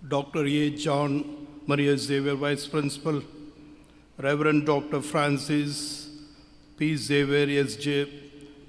Dr. A. John Maria Xavier, Vice Principal, Reverend Dr. Francis P. Xavier, S.J.,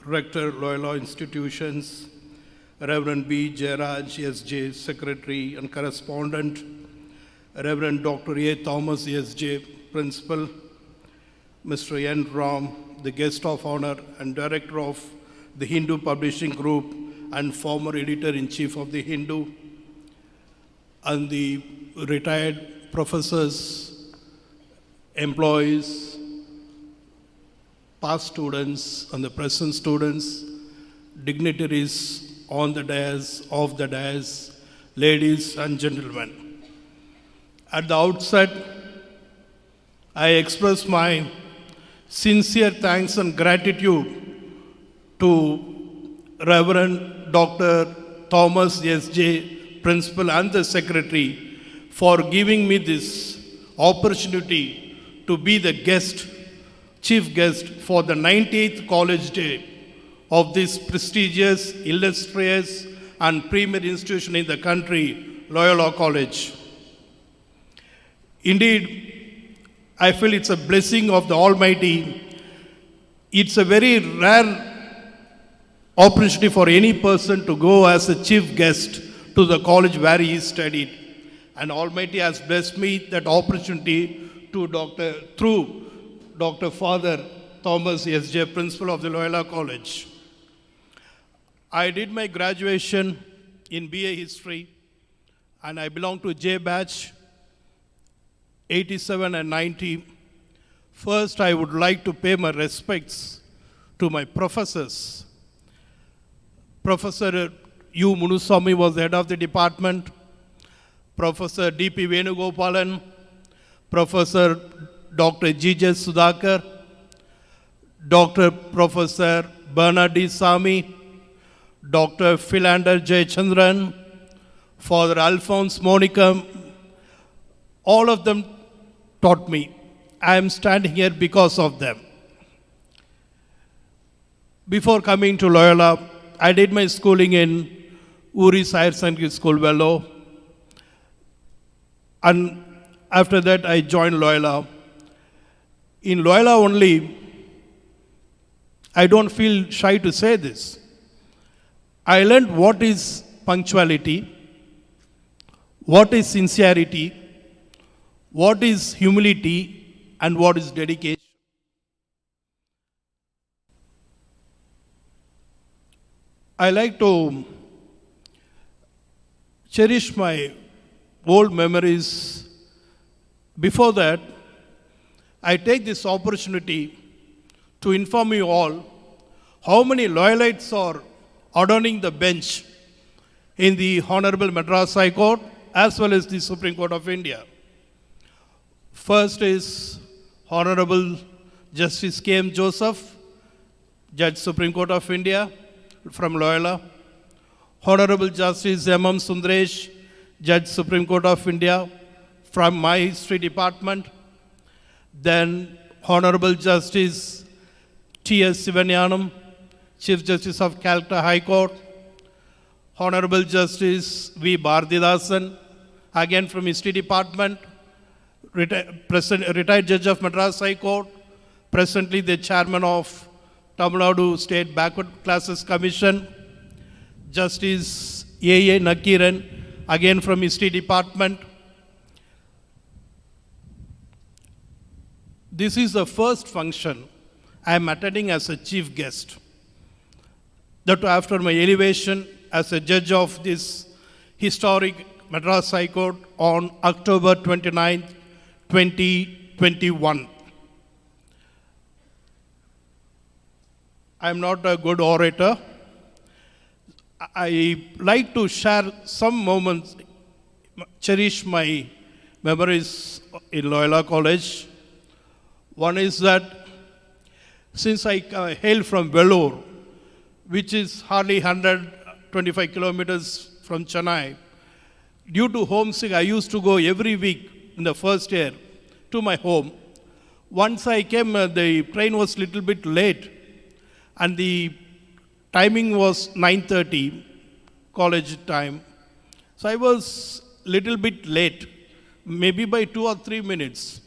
Rector, Loyola Institutions, Reverend B. Jairaj, S.J., Secretary and Correspondent, Reverend Dr. A. Thomas, S.J., Principal, Mr. N. Ram, the Guest of Honor and Director of the Hindu Publishing Group and former Editor-in-Chief of the Hindu, and the retired professors, employees, past students and the present students, dignitaries on the dais, off the dais, ladies and gentlemen. At the outset, I express my sincere thanks and gratitude to Reverend Dr. Thomas S.J., Principal and the Secretary, for giving me this opportunity to be the chief guest for the 98th College Day of this prestigious, illustrious and premier institution in the country, Loyola College. Indeed, I feel it's a blessing of the Almighty. It's a very rare opportunity for any person to go as a chief guest to the college where he studied. And Almighty has blessed me that opportunity through Dr. Father Thomas S.J., Principal of the Loyola College. I did my graduation in BA History, and I belong to J Batch 87 and 90. First, I would like to pay my respects to my professors. Professor U. Munuswamy was the head of the department. Professor D.P. Venugopalan, Professor Dr. G.J. Sudhakar, Dr. Professor Bernard D. Sami, Dr. Philander J. Chandran, Father Alphonse Monica, all of them taught me. I am standing here because of them. Before coming to Loyola, I did my schooling in Uri's Higher Secondary School, Velo. And after that, I joined Loyola. In Loyola only, I don't feel shy to say this. I learned what is punctuality, what is sincerity, what is humility, and what is dedication. I like to cherish my old memories. Before that, I take this opportunity to inform you all how many Loyalites are adorning the bench in the Hon'ble Madras High Court as well as the Supreme Court of India. First is Honorable Justice K.M. Joseph, Judge Supreme Court of India from Loyola. Honorable Justice M.M. Sundaresh, Judge Supreme Court of India from my history department. Then Honorable Justice T.S. Sivanyanam, Chief Justice of Calcutta High Court. Honorable Justice V. Bharatidasan, again from history department, retired Judge of Madras High Court, presently the Chairman of Tamil Nadu State Backward Classes Commission. Justice A.A. Nakiran, again from history department. This is the first function I am attending as a chief guest. That after my elevation as a judge of this historic Madras High Court on October 29, 2021. I am not a good orator. I like to share some moments, cherish my memories in Loyola College. One is that since I hail from Vellore, which is hardly 125 kilometers from Chennai, due to homesick, I used to go every week in the first year to my home. Once I came, the train was a little bit late, and the timing was 9:30, college time. So I was little bit late, maybe by 2 or 3 minutes.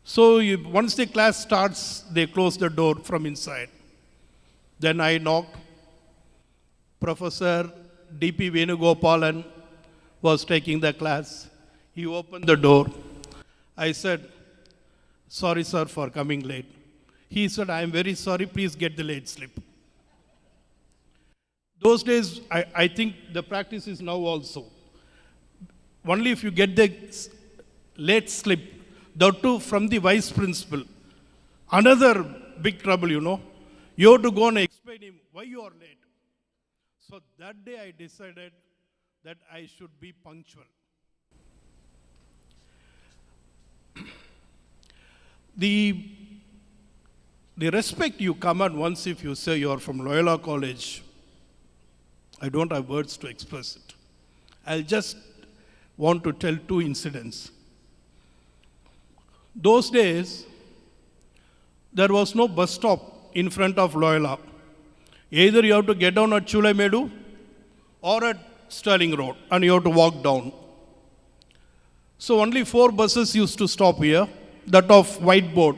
So once the class starts, they close the door from inside. Then I knocked. Professor D.P. Venugopalan was taking the class. He opened the door. I said, sorry, sir, for coming late. He said, I am very sorry, please get the late slip. Those days, I think the practice is now also. Only if you get the late slip, that too from the vice principal. Another big trouble, You have to go and explain him why you are late. So that day I decided that I should be punctual. The respect you command once if you say you are from Loyola College, I don't have words to express it. I'll just want to tell 2 incidents. Those days, there was no bus stop in front of Loyola. Either you have to get down at Chulaimedu or at Sterling Road and you have to walk down. So only 4 buses used to stop here, that of whiteboard,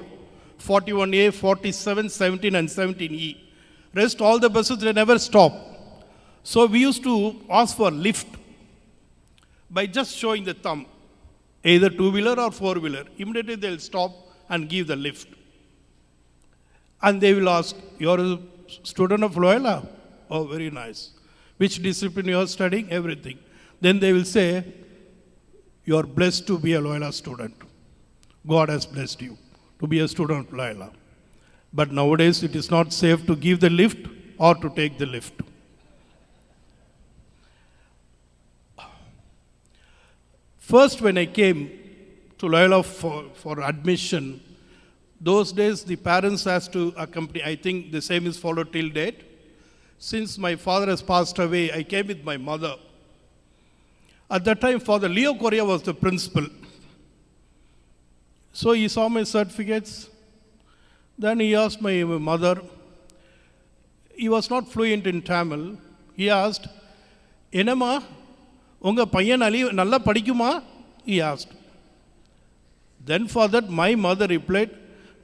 41A, 47, 17 and 17E. Rest all the buses, they never stop. So we used to ask for lift by just showing the thumb, either 2-wheeler or 4-wheeler. Immediately they'll stop and give the lift. And they will ask, you're a student of Loyola? Oh, very nice. Which discipline you are studying? Everything. Then they will say, you are blessed to be a Loyola student. God has blessed you to be a student of Loyola. But nowadays it is not safe to give the lift or to take the lift. First, when I came to Loyola for admission, those days the parents has to accompany. I think the same is followed till date. Since my father has passed away, I came with my mother. At that time, Father Leo Correa was the principal. So he saw my certificates. Then he asked my mother. He was not fluent in Tamil. He asked, Enama, unga paiyan nalla padikuma? He asked. Then for that, my mother replied,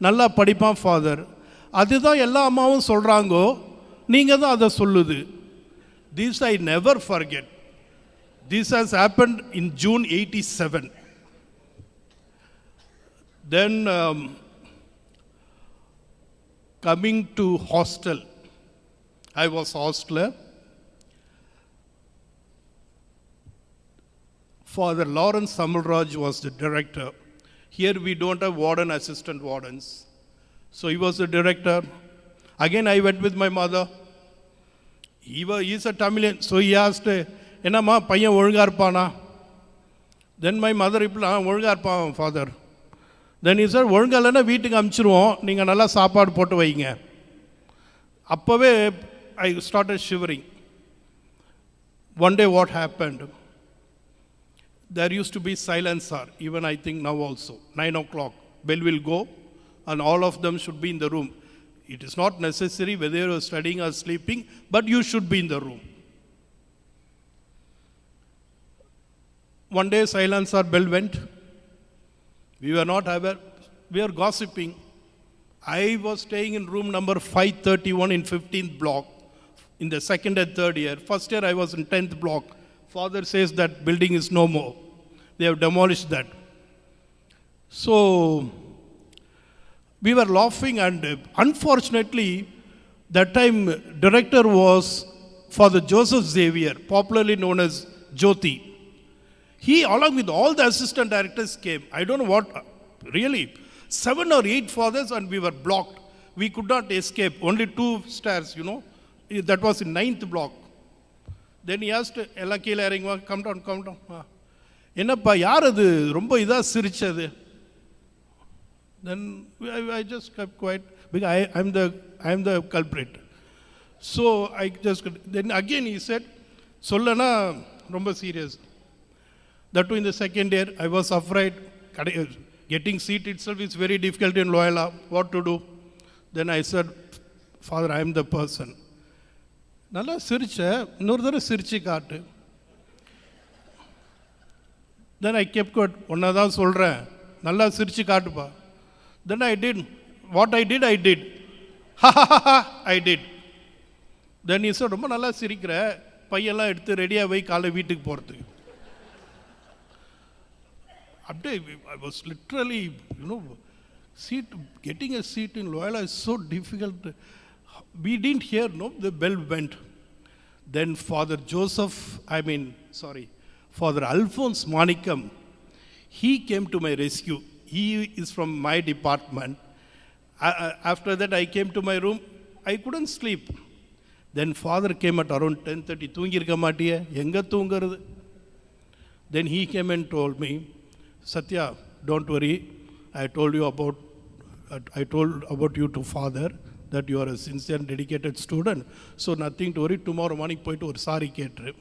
Nalla padipan father. Aditha ella ammavum solrango, neenga da adha solludhu. This I never forget. This has happened in June 87. Then coming to hostel, I was hosteler. Father Lawrence Samalraj was the director. Here we don't have warden, assistant wardens. So he was the director. Again I went with my mother. He is a Tamilian. So he asked, Enama, paiyan olunga irupana? Then my mother replied, olunga iruppan, father. Then he said, olunga illana veetukku amchiruvom, neenga nalla saapaadu pottu vainga. Appave I started shivering. One day what happened? There used to be silencer, even I think now also. 9 o'clock, bell will go and all of them should be in the room. It is not necessary whether you are studying or sleeping, but you should be in the room. One day silencer bell went. We were not aware. We were gossiping. I was staying in room number 531 in 15th block in the second and third year. First year I was in 10th block. Father says that building is no more. They have demolished that. So we were laughing and unfortunately that time director was Father Joseph Xavier, popularly known as Jyoti. He along with all the assistant directors came. I don't know what, really, 7 or 8 fathers and we were blocked. We could not escape. Only 2 stairs, That was in 9th block. Then he asked, Ella Keela, come down. Enappa, yaar adu romba idha sirichadu. Then I just kept quiet because I am the culprit. So I just, then again he said, Sollana romba serious. That too in the second year, I was afraid. Getting seat itself is very difficult in Loyola. What to do? Then I said, Father, I am the person. Nalla siricha, innor thara sirichi kaattu. Then I kept quiet. ஒன்னா தான் சொல்கிறேன், நல்லா சிரிச்சு காட்டுப்பா. Then I did. What I did, I did. Ha ha ha ha, I did. Then he said, ரொம்ப நல்லா சிரிக்கிற, பையெல்லாம் எடுத்து ரெடியாக வை காலை வீட்டுக்கு போகிறதுக்கு. அப்படியே I was literally, getting a seat in Loyola is so difficult. We didn't hear, the bell went. Then Father Alphonse Manikam, he came to my rescue. He is from my department. After that, I came to my room. I couldn't sleep. Then Father came at around 10:30. தூங்கிருக்க மாட்டியே, எங்கே தூங்குறது? Then he came and told me, Sathya, don't worry. I told about you to Father that you are a sincere and dedicated student. So nothing to worry. Tomorrow morning, போயிட்டு ஒரு sorry கேட்டுரு.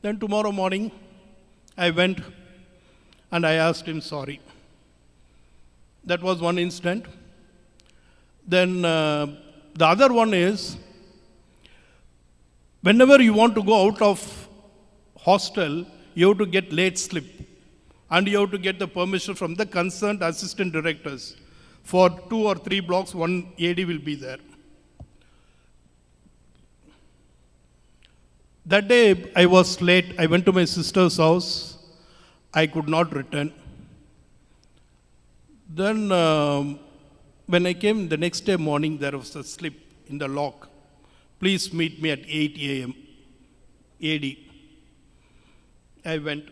Then tomorrow morning, I went and I asked him sorry. That was one incident. Then the other one is, whenever you want to go out of hostel, you have to get late slip. And you have to get the permission from the concerned assistant directors. For 2 or 3 blocks, one AD will be there. That day, I was late. I went to my sister's house. I could not return. Then, when I came the next day morning, there was a slip in the lock. Please meet me at 8 a.m. AD. I went.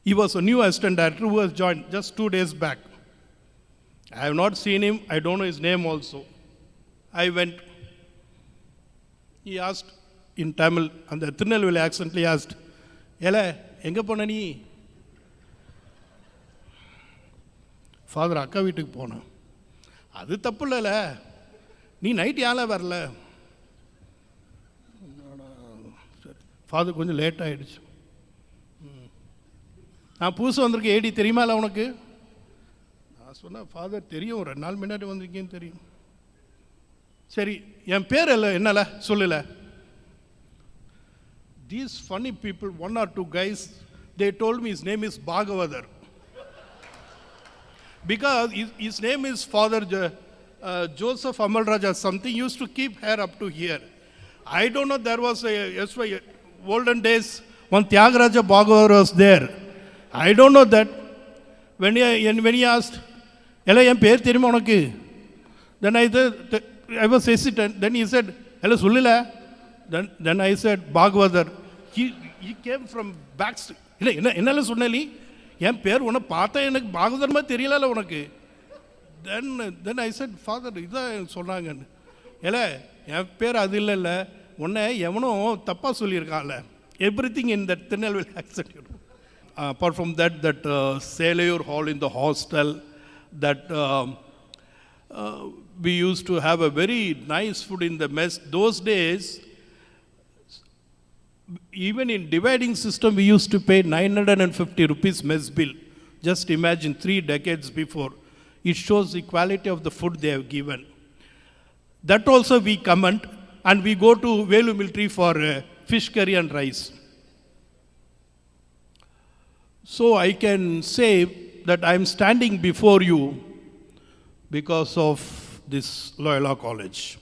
He was a new assistant director who has joined just 2 days back. I have not seen him. I don't know his name also. I went. He asked in Tamil, and the Tirunelveli accent, he asked, Ela, enga pona nee? Father, akka வீட்டுக்கு போனேன். அது தப்பு இல்லைல்ல, நீ night Yala வரல? Father கொஞ்சம் late ஆகிடுச்சு. நான் புதுசு வந்திருக்கேன், ஏடி தெரியுமால உனக்கு? நான் சொன்னேன், ஃபாதர் தெரியும், 2 நாள் முன்னாடி வந்திருக்கேன்னு தெரியும். சரி, என் பேர் என்னல சொல்லல. These funny people, 1 or 2 guys, they told me his name is Bhagavathar. Because his name is Father Joseph Amalraja something, used to keep hair up to here. I don't know, there was olden days, one Tyagaraja Bhagavathar was there. I don't know that. When he asked, Ella, என் பேர் தெரியுமா உனக்கு? Then I was hesitant. Then he said, Ella, சொல்லல. Then I said, Bhagavathar. He came from back. என்னல சொன்னலி? என் பேர் உன்னை பார்த்தா எனக்கு பாகவதர் மாதிரி தெரியல உனக்கு. Then I said, Father, இதான் சொன்னாங்க. Ella, என் பேர் அது இல்லைல்ல, உன்னை எவனோ தப்பாக சொல்லியிருக்கான்ல. Everything in that Tirunelveli accent. Apart from that Sailor Hall in the hostel, that we used to have a very nice food in the mess. Those days, even in dividing system, we used to pay 950 rupees mess bill. Just imagine, 3 decades before. It shows the quality of the food they have given. That also we comment, and we go to Velu military for fish curry and rice. So I can say that I am standing before you because of this Loyola College.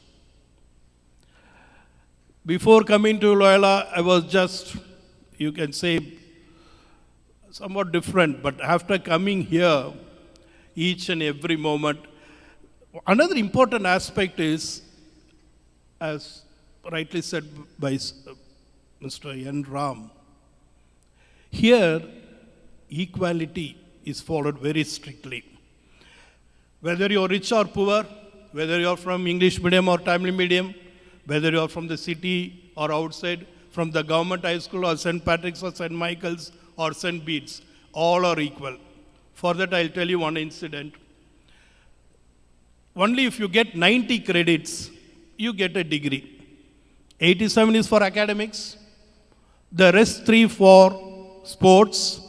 Before coming to Loyola, I was just, you can say, somewhat different. But after coming here, each and every moment, another important aspect is, as rightly said by Mr. N. Ram, here, equality is followed very strictly. Whether you are rich or poor, whether you are from English medium or Tamil medium, whether you are from the city or outside, from the government high school or St. Patrick's or St. Michael's or St. Bede's, all are equal. For that, I'll tell you one incident. Only if you get 90 credits, you get a degree. 87 is for academics, the rest 3 for sports,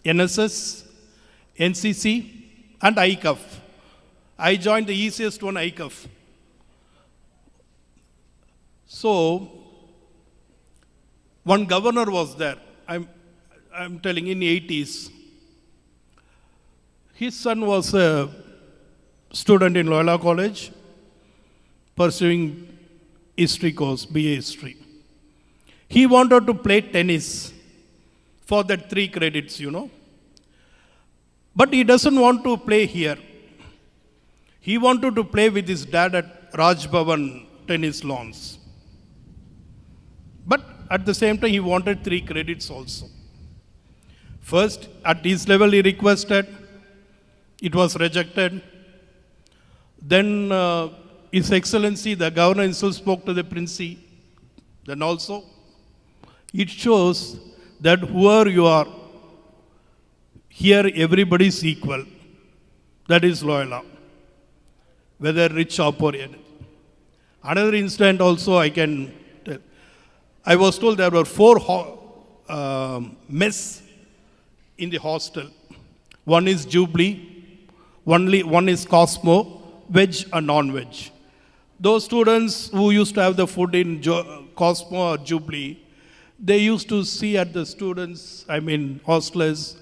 NSS, NCC, and ICAF. I joined the easiest one, ICAF. So, one governor was there. I'm telling in the 80s, his son was a student in Loyola College, pursuing history course, BA history. He wanted to play tennis for that 3 credits, But he doesn't want to play here. He wanted to play with his dad at Raj Bhavan tennis lawns. But at the same time, he wanted 3 credits also. First, at his level, he requested. It was rejected. Then, His Excellency, the governor himself spoke to the Princey. Then also, it shows that whoever you are, here everybody is equal. That is Loyola. Whether rich or poor. Another incident also I can tell. I was told there were 4 mess in the hostel. One is Jubilee, one is Cosmo, veg and non-veg. Those students who used to have the food in Cosmo or Jubilee, they used to see at the students, hostlers,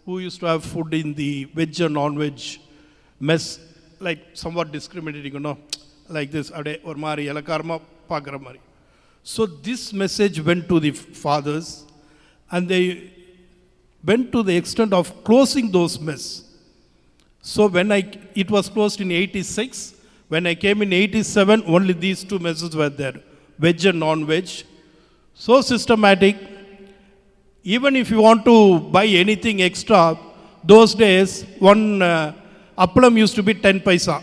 who used to have food in the veg and non-veg mess, like somewhat discriminating, like this, or mari, elakarma, pakara mari. So this message went to the fathers, and they went to the extent of closing those mess. So when it was closed in 86, when I came in 87, only these 2 messes were there, veg and non-veg. So systematic. Even if you want to buy anything extra, those days, one appalam used to be 10 paisa,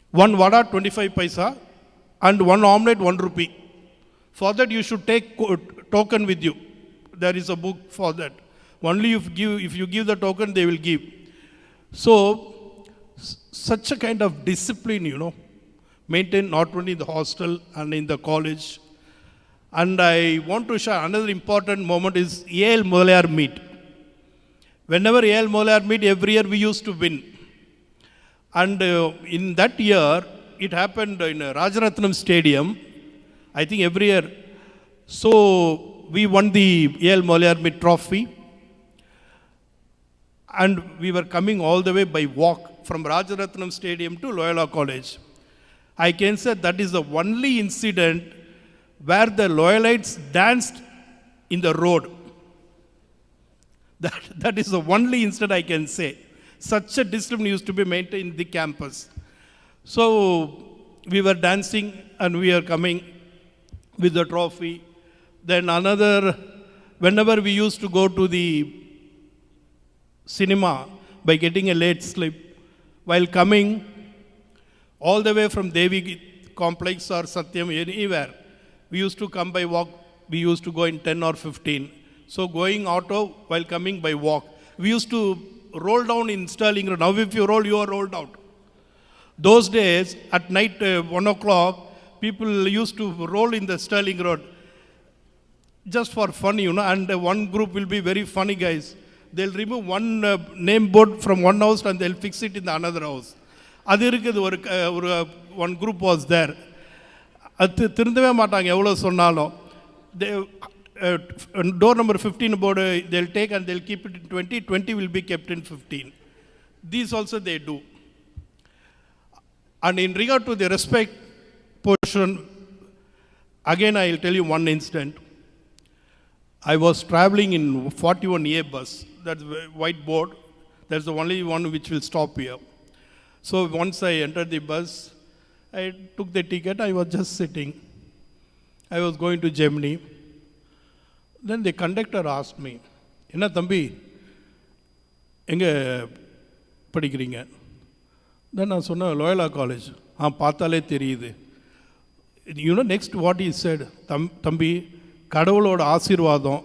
one vada 25 paisa, and one omelette 1 rupee. For that, you should take token with you. There is a book for that. Only if you give the token, they will give. So, such a kind of discipline, maintained not only in the hostel and in the college. And I want to share another important moment is Yale Molayar meet. Whenever Yale Molayar meet, every year we used to win. And in that year, it happened in Rajaratnam Stadium, I think every year. So we won the Yale Molayar meet trophy. And we were coming all the way by walk from Rajaratnam Stadium to Loyola College. I can say that is the only incident where the Loyalites danced in the road. That is the only incident I can say. Such a discipline used to be maintained in the campus. So we were dancing and we are coming with the trophy. Then whenever we used to go to the cinema by getting a late slip, while coming all the way from Devi complex or Sathya, anywhere, we used to come by walk. We used to go in 10 or 15. So going auto while coming by walk. We used to roll down in Sterling Road. Now if you roll, you are rolled out. Those days, at night, 1 o'clock, people used to roll in the Sterling Road. Just for fun, and one group will be very funny guys. They'll remove one name board from one house and they'll fix it in the another house. One group was there. Door number 15 board they'll take and they'll keep it in 20. 20 will be kept in 15. These also they do. And in regard to the respect portion, again I'll tell you one incident. I was traveling in 41A bus. That's a white board. That's the only one which will stop here. So once I entered the bus, I took the ticket. I was just sitting. I was going to Germany. Then the conductor asked me, "Enna thambi, enga padikringa?" Then I said, "Loyola College." Pathale theriyudu. Next what he said, "Thambi, கடவுளோட ஆசீர்வாதம்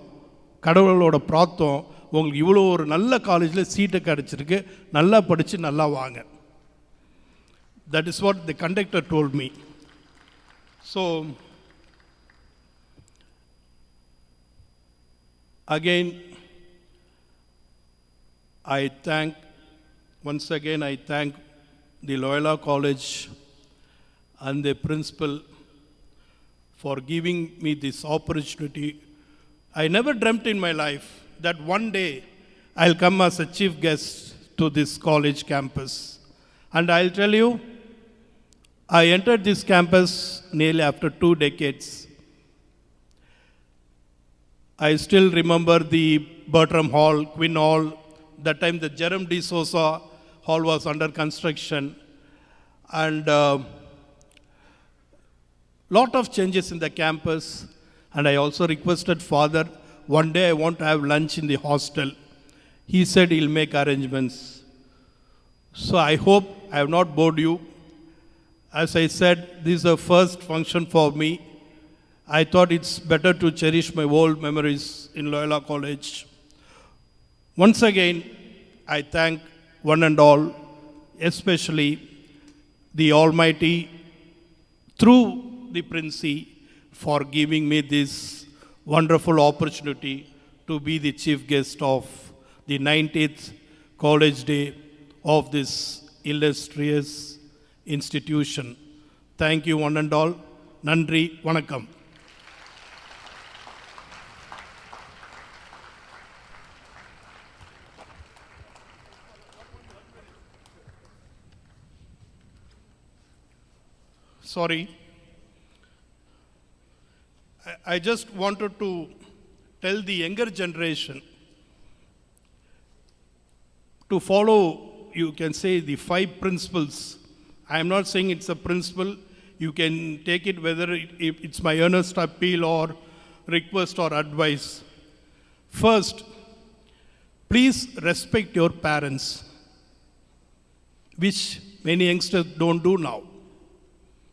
கடவுளோட பிரார்த்தம் உங்களுக்கு இவ்வளோ ஒரு நல்ல காலேஜில் சீட்டு கிடச்சிருக்கு, நல்லா படித்து நல்லா வாங்க." That is what the conductor told me. So, again, once again I thank the Loyola College and the principal for giving me this opportunity I never dreamt in my life that one day I'll come as a chief guest to this college campus. And I'll tell you, I entered this campus nearly after 2 decades. I still remember the Bertram Hall, Quinn Hall. That time the Jerome D. Sousa Hall was under construction. And lot of changes in the campus. And I also requested Father, one day I want to have lunch in the hostel. He said he'll make arrangements. So I hope I have not bored you. As I said, this is the first function for me. I thought it's better to cherish my old memories in Loyola College. Once again, I thank one and all, especially the Almighty, through the Princey, for giving me this wonderful opportunity to be the chief guest of the 90th College Day of this illustrious institution. Thank you one and all. Nandri, Vanakkam. Sorry. I just wanted to tell the younger generation to follow, you can say, the 5 principles. I am not saying it's a principle. You can take it whether it's my earnest appeal or request or advice. First, please respect your parents, which many youngsters don't do now.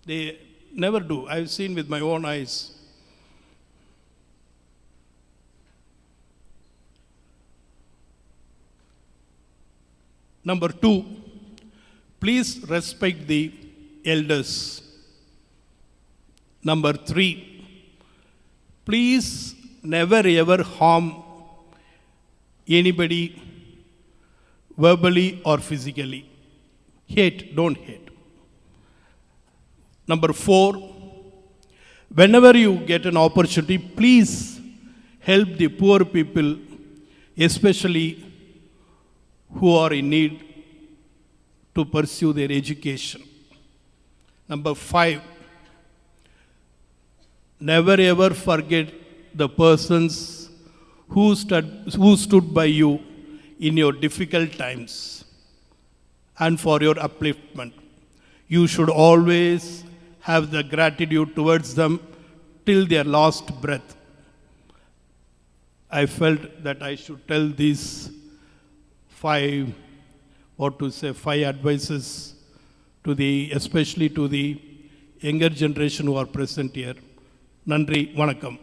They never do. I've seen with my own eyes. Number 2, please respect the elders. Number 3, please never ever harm anybody verbally or physically. Hate, don't hate. Number 4, whenever you get an opportunity, please help the poor people, especially who are in need to pursue their education. Number 5, never ever forget the persons who stood by you in your difficult times and for your upliftment. You should always have the gratitude towards them till their last breath. I felt that I should tell these 5 advices to especially to the younger generation who are present here. Nandri, Vanakkam.